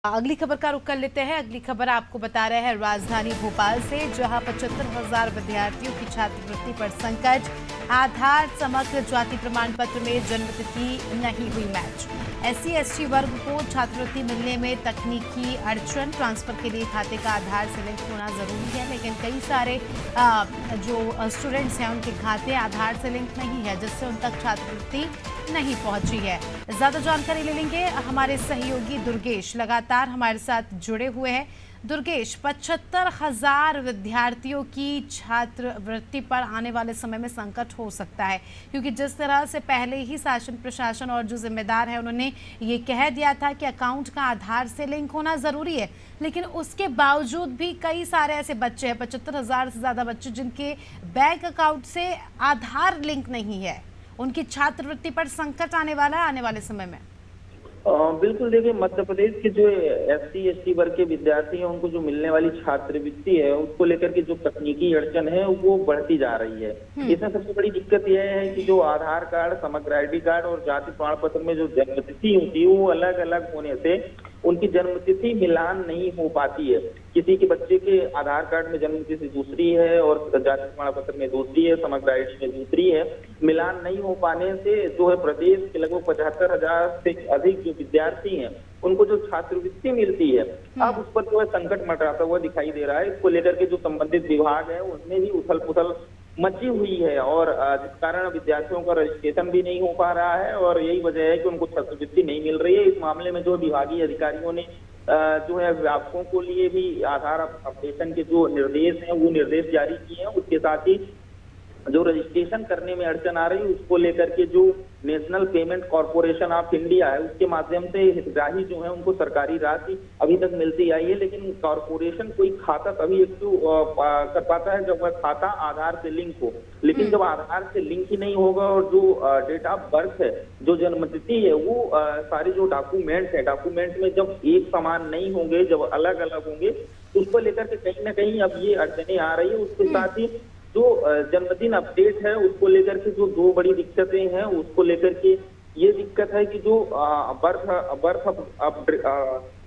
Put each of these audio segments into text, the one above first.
अगली खबर का रुख कर लेते हैं। अगली खबर आपको बता रहे हैं राजधानी भोपाल से, जहां 75,000 विद्यार्थियों की छात्रवृत्ति पर संकट। आधार समग्र जाति प्रमाण पत्र में जन्मतिथि नहीं हुई मैच। SC/ST वर्ग को छात्रवृत्ति मिलने में तकनीकी अड़चन। ट्रांसफर के लिए खाते का आधार से लिंक होना जरूरी है, लेकिन कई सारे जो स्टूडेंट्स हैं उनके खाते आधार से लिंक नहीं है, जिससे उन तक छात्रवृत्ति नहीं पहुंची है। ज्यादा जानकारी ले लेंगे हमारे सहयोगी दुर्गेश, लगातार हमारे साथ जुड़े हुए हैं। दुर्गेश, 75,000 विद्यार्थियों की छात्रवृत्ति पर आने वाले समय में संकट हो सकता है, क्योंकि जिस तरह से पहले ही शासन प्रशासन और जो जिम्मेदार है उन्होंने ये कह दिया था कि अकाउंट का आधार से लिंक होना ज़रूरी है, लेकिन उसके बावजूद भी कई सारे ऐसे बच्चे हैं, 75,000 से ज़्यादा बच्चे जिनके बैंक अकाउंट से आधार लिंक नहीं है। उनकी छात्रवृत्ति पर संकट आने वाला है आने वाले समय में। बिल्कुल, देखिए मध्य प्रदेश के जो SC/ST वर्ग के विद्यार्थी हैं उनको जो मिलने वाली छात्रवृत्ति है उसको लेकर के जो तकनीकी अड़चन है वो बढ़ती जा रही है। इसमें सबसे बड़ी दिक्कत यह है कि जो आधार कार्ड, समग्र ID कार्ड और जाति प्रमाण पत्र में जो जन्मतिथि होती है वो अलग अलग होने से उनकी जन्मतिथि मिलान नहीं हो पाती है। किसी के बच्चे के आधार कार्ड में जन्मतिथि दूसरी है और जाति प्रमाण पत्र में दूसरी है, समग्र ID में दूसरी है। मिलान नहीं हो पाने से जो है प्रदेश के लगभग 75,000 से अधिक जो विद्यार्थी हैं उनको जो छात्रवृत्ति मिलती है अब उस पर जो है संकट मंडराता हुआ दिखाई दे रहा है। इसको लेकर के जो संबंधित विभाग है उनमें भी उथल पुथल मची हुई है और जिस कारण विद्यार्थियों का रजिस्ट्रेशन भी नहीं हो पा रहा है और यही वजह है कि उनको छात्रवृत्ति नहीं मिल रही है। इस मामले में जो विभागीय अधिकारियों ने जो है अभिभावकों को लिए भी आधार अपडेशन के जो निर्देश हैं वो निर्देश जारी किए हैं। उसके साथ ही जो रजिस्ट्रेशन करने में अड़चन आ रही है उसको लेकर के जो national payment corporation of India है उसके माध्यम से हितग्राही जो है उनको सरकारी राशि अभी तक मिलती आई है, लेकिन कॉर्पोरेशन कोई खाता तभी एक्टिव कर पाता है जब वह खाता आधार से लिंक हो। लेकिन जब आधार से लिंक ही नहीं होगा और जो डेट ऑफ बर्थ है, जो जन्मतिथि है, वो सारे जो डॉक्यूमेंट है, डॉक्यूमेंट में जब एक समान नहीं होंगे, जब अलग अलग होंगे, उसको लेकर के कहीं ना कहीं अब ये अड़चने आ रही है। उसके साथ ही जो जन्मदिन अपडेट है उसको लेकर के जो दो बड़ी दिक्कतें हैं उसको लेकर के ये दिक्कत है कि जो बर्थ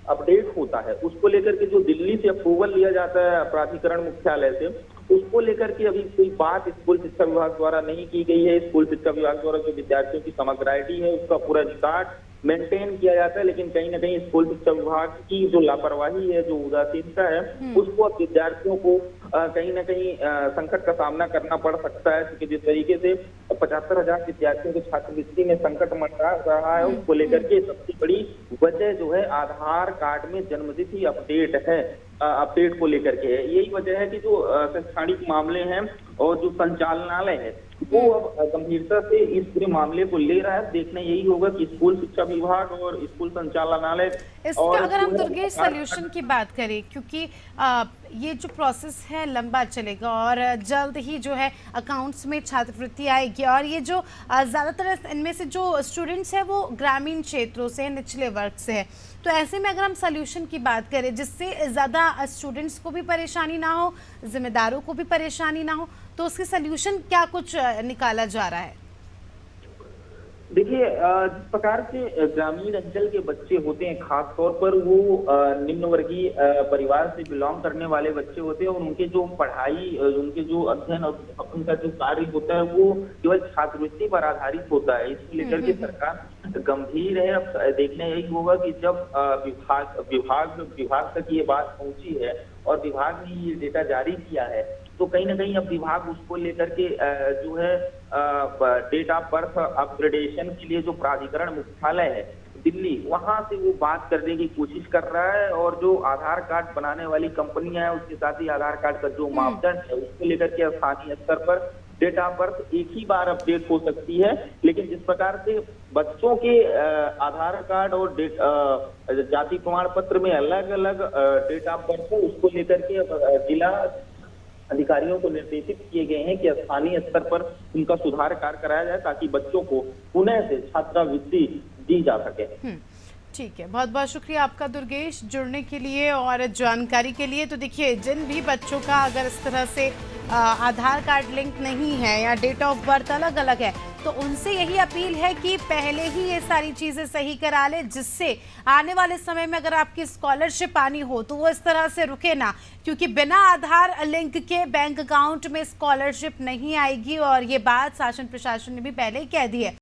अपडेट होता है उसको लेकर के जो दिल्ली से अप्रूवल लिया जाता है प्राधिकरण मुख्यालय से, उसको लेकर के अभी कोई बात स्कूल शिक्षा विभाग द्वारा नहीं की गई है। स्कूल शिक्षा विभाग द्वारा जो विद्यार्थियों की समग्र ID है उसका पूरा रिकॉर्ड मेंटेन किया जाता है, लेकिन कहीं ना कहीं स्कूल शिक्षा विभाग की जो लापरवाही है, जो उदासीनता है, उसको अब विद्यार्थियों को कहीं ना कहीं संकट का सामना करना पड़ सकता है। क्योंकि जिस तरीके से 75,000 विद्यार्थियों की छात्रवृत्ति में संकट मंडरा रहा है उसको लेकर के सबसे बड़ी वजह जो है आधार कार्ड में जन्मतिथि अपडेट है, अपडेट को लेकर के है। यही वजह है कि जो शैक्षणिक मामले हैं और जो संचालनालय है वो अब गंभीरता से इस पूरे मामले को ले रहा है। देखना यही होगा कि स्कूल शिक्षा विभाग और स्कूल संचालनालय इसका अगर हम दुर्गेश सोल्यूशन की बात करें, क्योंकि ये जो प्रोसेस है लंबा चलेगा और जल्द ही जो है अकाउंट्स में छात्रवृत्ति आएगी, और ये जो ज़्यादातर इनमें से जो स्टूडेंट्स हैं वो ग्रामीण क्षेत्रों से, निचले वर्ग से है, तो ऐसे में अगर हम सोल्यूशन की बात करें जिससे ज़्यादा स्टूडेंट्स को भी परेशानी ना हो, जिम्मेदारों को भी परेशानी ना हो, तो उसके सोल्यूशन क्या कुछ निकाला जा रहा है? देखिए, जिस प्रकार से ग्रामीण अंचल के बच्चे होते हैं, खास तौर पर वो निम्न वर्गीय परिवार से बिलोंग करने वाले बच्चे होते हैं और उनके जो पढ़ाई, उनके जो अध्ययन और उनका जो कार्य होता है वो केवल छात्रवृत्ति पर आधारित होता है। इसको लेकर के सरकार गंभीर है। अब देखना यही होगा कि जब विभाग तक ये बात पहुंची है और विभाग ने ये डेटा जारी किया है तो कहीं ना कहीं अब विभाग उसको लेकर के जो है डेट ऑफ बर्थ अपग्रेडेशन के लिए जो प्राधिकरण मुख्यालय है दिल्ली, वहां से वो बात करने की कोशिश कर रहा है और जो आधार कार्ड बनाने वाली कंपनियां हैं उसके साथ ही आधार कार्ड का जो मापदंड है उसको लेकर के स्थानीय स्तर पर डेट ऑफ बर्थ एक ही बार अपडेट हो सकती है। लेकिन जिस प्रकार से बच्चों के आधार कार्ड और जाति प्रमाण पत्र में अलग अलग डेट ऑफ बर्थ है उसको लेकर के जिला अधिकारियों को निर्देशित किए गए हैं कि स्थानीय स्तर पर उनका सुधार कार्य कराया जाए ताकि बच्चों को पुनः से छात्रवृत्ति दी जा सके। ठीक है, बहुत बहुत शुक्रिया आपका दुर्गेश जुड़ने के लिए और जानकारी के लिए। तो देखिए, जिन भी बच्चों का अगर इस तरह से आधार कार्ड लिंक नहीं है या डेट ऑफ बर्थ अलग अलग है, तो उनसे यही अपील है कि पहले ही ये सारी चीज़ें सही करा ले, जिससे आने वाले समय में अगर आपकी स्कॉलरशिप आनी हो तो वो इस तरह से रुके ना, क्योंकि बिना आधार लिंक के बैंक अकाउंट में स्कॉलरशिप नहीं आएगी। और ये बात शासन प्रशासन ने भी पहले ही कह दी है।